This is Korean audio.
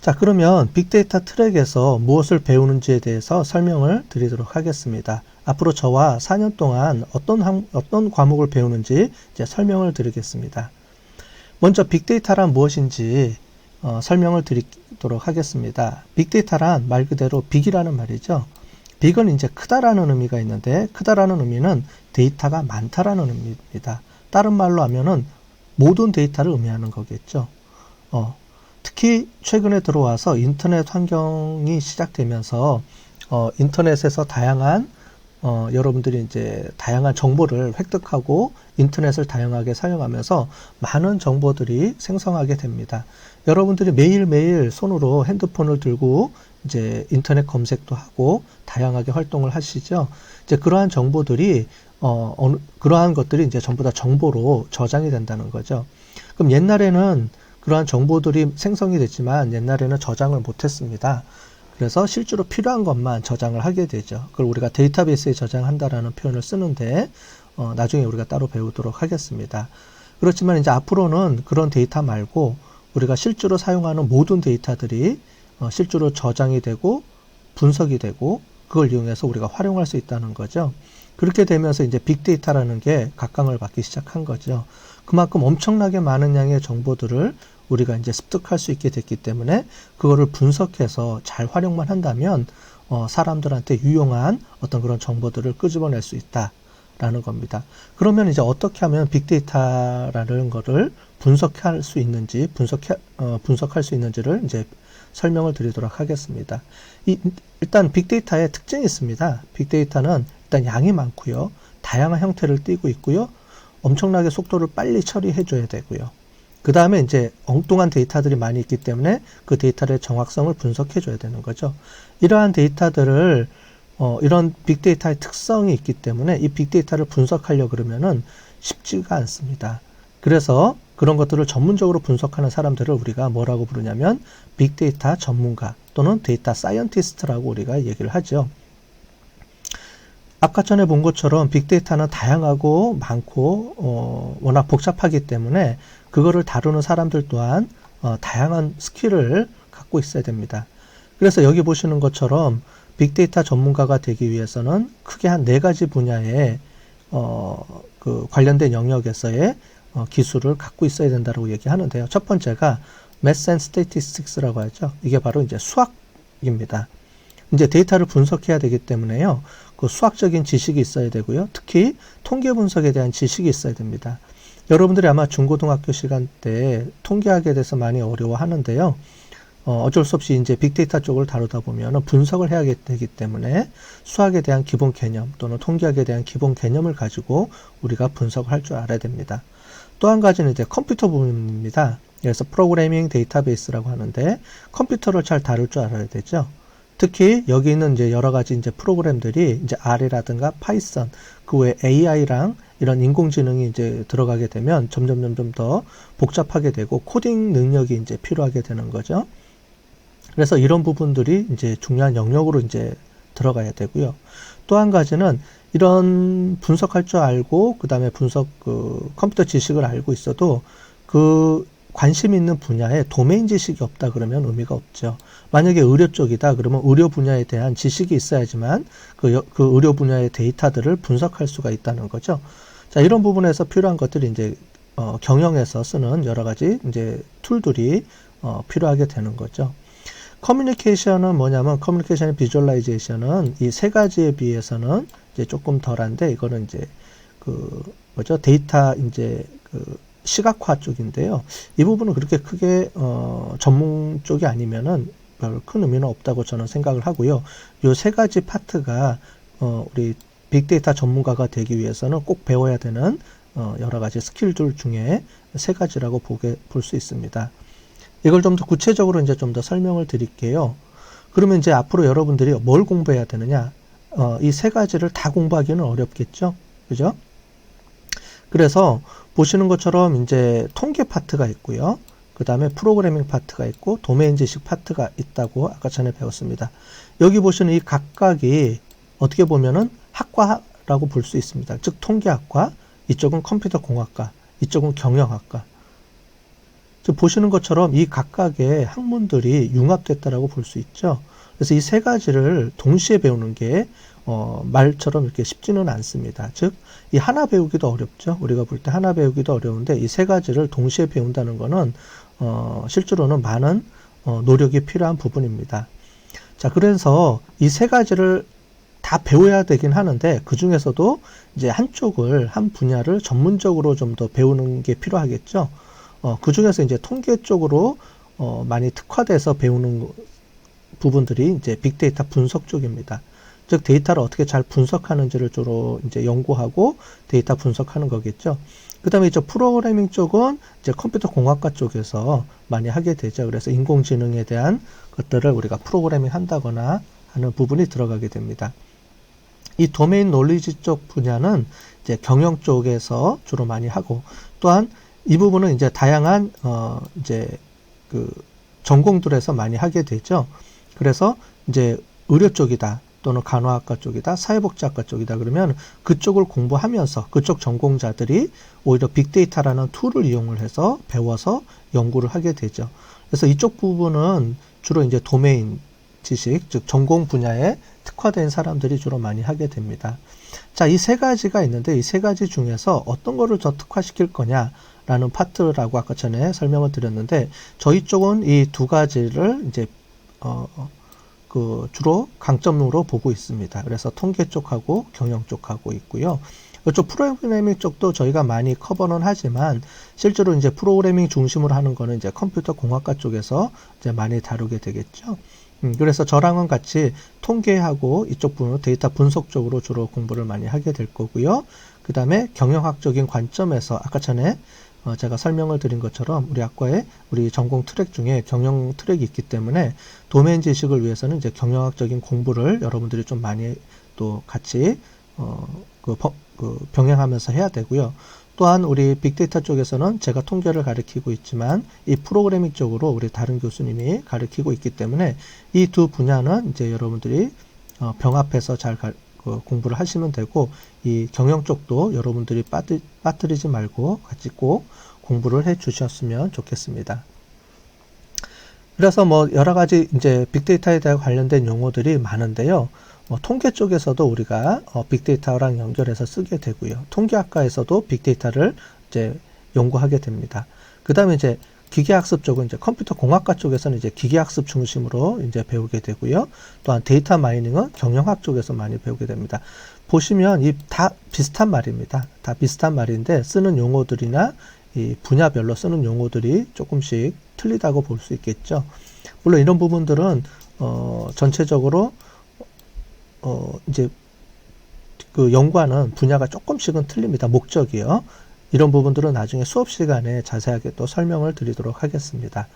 자, 그러면 빅데이터 트랙에서 무엇을 배우는지에 대해서 설명을 드리도록 하겠습니다. 앞으로 저와 4년 동안 어떤 과목을 배우는지 이제 설명을 드리겠습니다. 먼저 빅데이터란 무엇인지 설명을 드리도록 하겠습니다. 빅데이터란 말 그대로 빅이라는 말이죠. 빅은 이제 크다라는 의미가 있는데, 크다라는 의미는 데이터가 많다라는 의미입니다. 다른 말로 하면은 모든 데이터를 의미하는 거겠죠. 특히 최근에 들어와서 인터넷 환경이 시작되면서 인터넷에서 다양한 여러분들이 이제 다양한 정보를 획득하고 인터넷을 다양하게 사용하면서 많은 정보들이 생성하게 됩니다. 여러분들이 매일매일 손으로 핸드폰을 들고 이제 인터넷 검색도 하고 다양하게 활동을 하시죠. 이제 그러한 정보들이 그러한 것들이 이제 전부 다 정보로 저장이 된다는 거죠. 그럼 옛날에는 그러한 정보들이 생성이 됐지만 옛날에는 저장을 못했습니다. 그래서 실제로 필요한 것만 저장을 하게 되죠. 그걸 우리가 데이터베이스에 저장한다라는 표현을 쓰는데 나중에 우리가 따로 배우도록 하겠습니다. 그렇지만 이제 앞으로는 그런 데이터 말고 우리가 실제로 사용하는 모든 데이터들이 실제로 저장이 되고 분석이 되고 그걸 이용해서 우리가 활용할 수 있다는 거죠. 그렇게 되면서 이제 빅데이터라는 게 각광을 받기 시작한 거죠. 그만큼 엄청나게 많은 양의 정보들을 우리가 이제 습득할 수 있게 됐기 때문에 그거를 분석해서 잘 활용만 한다면 사람들한테 유용한 어떤 그런 정보들을 끄집어낼 수 있다라는 겁니다. 그러면 이제 어떻게 하면 빅데이터라는 거를 분석할 수 있는지 분석할 수 있는지를 이제 설명을 드리도록 하겠습니다. 일단 빅데이터의 특징이 있습니다. 빅데이터는 일단 양이 많고요. 다양한 형태를 띠고 있고요. 엄청나게 속도를 빨리 처리해 줘야 되고요. 그 다음에 이제 엉뚱한 데이터들이 많이 있기 때문에 그 데이터의 정확성을 분석해 줘야 되는 거죠. 이러한 데이터들을 이런 빅데이터의 특성이 있기 때문에 이 빅데이터를 분석하려고 그러면은 쉽지가 않습니다. 그래서 그런 것들을 전문적으로 분석하는 사람들을 우리가 뭐라고 부르냐면 빅데이터 전문가 또는 데이터 사이언티스트라고 우리가 얘기를 하죠. 아까 전에 본 것처럼 빅데이터는 다양하고 많고 워낙 복잡하기 때문에 그거를 다루는 사람들 또한 다양한 스킬을 갖고 있어야 됩니다. 그래서 여기 보시는 것처럼 빅데이터 전문가가 되기 위해서는 크게 한 4가지 분야의 그 관련된 영역에서의 기술을 갖고 있어야 된다고 얘기하는데요. 첫 번째가 Math and Statistics라고 하죠. 이게 바로 이제 수학입니다. 이제 데이터를 분석해야 되기 때문에요. 그 수학적인 지식이 있어야 되고요. 특히 통계 분석에 대한 지식이 있어야 됩니다. 여러분들이 아마 중고등학교 시간 때 통계학에 대해서 많이 어려워하는데요. 어쩔 수 없이 이제 빅데이터 쪽을 다루다 보면 분석을 해야 되기 때문에 수학에 대한 기본 개념 또는 통계학에 대한 기본 개념을 가지고 우리가 분석을 할 줄 알아야 됩니다. 또 한 가지는 이제 컴퓨터 부분입니다. 그래서 프로그래밍 데이터베이스라고 하는데 컴퓨터를 잘 다룰 줄 알아야 되죠. 특히 여기 있는 이제 여러 가지 이제 프로그램들이 이제 R이라든가 파이썬, 그 외에 AI랑 이런 인공지능이 이제 들어가게 되면 점점 더 복잡하게 되고 코딩 능력이 이제 필요하게 되는 거죠. 그래서 이런 부분들이 이제 중요한 영역으로 이제 들어가야 되고요. 또 한 가지는 이런 분석할 줄 알고 그다음에 컴퓨터 지식을 알고 있어도 그 관심 있는 분야에 도메인 지식이 없다 그러면 의미가 없죠. 만약에 의료 쪽이다 그러면 의료 분야에 대한 지식이 있어야지만 그 의료 분야의 데이터들을 분석할 수가 있다는 거죠. 자, 이런 부분에서 필요한 것들이 이제 경영에서 쓰는 여러 가지 이제 툴들이 필요하게 되는 거죠. 커뮤니케이션은 뭐냐면 커뮤니케이션의 비주얼라이제이션은 이 3가지에 비해서는 이제 조금 덜한데 이거는 이제 데이터 이제 시각화 쪽인데요. 이 부분은 그렇게 크게 전문 쪽이 아니면은 별 큰 의미는 없다고 저는 생각을 하고요. 요 3가지 파트가 우리 빅데이터 전문가가 되기 위해서는 꼭 배워야 되는 여러 가지 스킬들 중에 3가지라고 볼 수 있습니다. 이걸 좀 더 구체적으로 이제 좀 더 설명을 드릴게요. 그러면 이제 앞으로 여러분들이 뭘 공부해야 되느냐? 이 3가지를 다 공부하기는 어렵겠죠? 그죠? 그래서 보시는 것처럼 이제 통계 파트가 있고요. 그 다음에 프로그래밍 파트가 있고 도메인 지식 파트가 있다고 아까 전에 배웠습니다. 여기 보시는 이 각각이 어떻게 보면은 학과라고 볼 수 있습니다. 즉 통계학과, 이쪽은 컴퓨터 공학과, 이쪽은 경영학과. 지금 보시는 것처럼 이 각각의 학문들이 융합됐다라고 볼 수 있죠. 그래서 이 세 가지를 동시에 배우는 게 말처럼 이렇게 쉽지는 않습니다. 즉, 이 하나 배우기도 어렵죠. 우리가 볼 때 하나 배우기도 어려운데 이 세 가지를 동시에 배운다는 거는 실제로는 많은 노력이 필요한 부분입니다. 자, 그래서 이 세 가지를 다 배워야 되긴 하는데 그 중에서도 이제 한 분야를 전문적으로 좀 더 배우는 게 필요하겠죠. 그 중에서 이제 통계 쪽으로 많이 특화돼서 배우는 부분들이 이제 빅데이터 분석 쪽입니다. 즉 데이터를 어떻게 잘 분석하는지를 주로 이제 연구하고 데이터 분석하는 거겠죠. 그다음에 이제 프로그래밍 쪽은 이제 컴퓨터 공학과 쪽에서 많이 하게 되죠. 그래서 인공지능에 대한 것들을 우리가 프로그래밍 한다거나 하는 부분이 들어가게 됩니다. 이 도메인 놀리지 쪽 분야는 이제 경영 쪽에서 주로 많이 하고, 또한 이 부분은 이제 다양한 이제 그 전공들에서 많이 하게 되죠. 그래서 이제 의료 쪽이다, 또는 간호학과 쪽이다, 사회복지학과 쪽이다 그러면 그쪽을 공부하면서 그쪽 전공자들이 오히려 빅데이터라는 툴을 이용을 해서 배워서 연구를 하게 되죠. 그래서 이쪽 부분은 주로 이제 도메인 지식, 즉 전공 분야에 특화된 사람들이 주로 많이 하게 됩니다. 자, 이 세 가지가 있는데 이 세 가지 중에서 어떤 거를 더 특화시킬 거냐라는 파트라고 아까 전에 설명을 드렸는데, 저희 쪽은 이 두 가지를 이제 주로 강점으로 보고 있습니다. 그래서 통계 쪽하고 경영 쪽하고 있고요. 이쪽 프로그래밍 쪽도 저희가 많이 커버는 하지만 실제로 이제 프로그래밍 중심으로 하는 거는 이제 컴퓨터 공학과 쪽에서 이제 많이 다루게 되겠죠. 그래서 저랑은 같이 통계하고 이쪽 부분 데이터 분석 쪽으로 주로 공부를 많이 하게 될 거고요. 그 다음에 경영학적인 관점에서 아까 전에 제가 설명을 드린 것처럼 우리 학과에 우리 전공 트랙 중에 경영 트랙이 있기 때문에 도메인 지식을 위해서는 이제 경영학적인 공부를 여러분들이 좀 많이 또 같이 병행하면서 해야 되고요. 또한 우리 빅데이터 쪽에서는 제가 통계를 가르치고 있지만 이 프로그래밍 쪽으로 우리 다른 교수님이 가르치고 있기 때문에 이 두 분야는 이제 여러분들이 병합해서 잘 공부를 하시면 되고, 이 경영 쪽도 여러분들이 빠뜨리지 말고 같이 꼭 공부를 해 주셨으면 좋겠습니다. 그래서 뭐 여러 가지 이제 빅데이터에 대한 관련된 용어들이 많은데요. 통계 쪽에서도 우리가 빅데이터랑 연결해서 쓰게 되고요. 통계학과에서도 빅데이터를 이제 연구하게 됩니다. 그 다음에 이제 기계학습 쪽은 이제 컴퓨터 공학과 쪽에서는 이제 기계학습 중심으로 이제 배우게 되고요. 또한 데이터 마이닝은 경영학 쪽에서 많이 배우게 됩니다. 보시면 이 다 비슷한 말입니다. 다 비슷한 말인데 쓰는 용어들이나 이 분야별로 쓰는 용어들이 조금씩 틀리다고 볼 수 있겠죠. 물론 이런 부분들은 전체적으로 이제 그 연구하는 분야가 조금씩은 틀립니다. 목적이요. 이런 부분들은 나중에 수업 시간에 자세하게 또 설명을 드리도록 하겠습니다.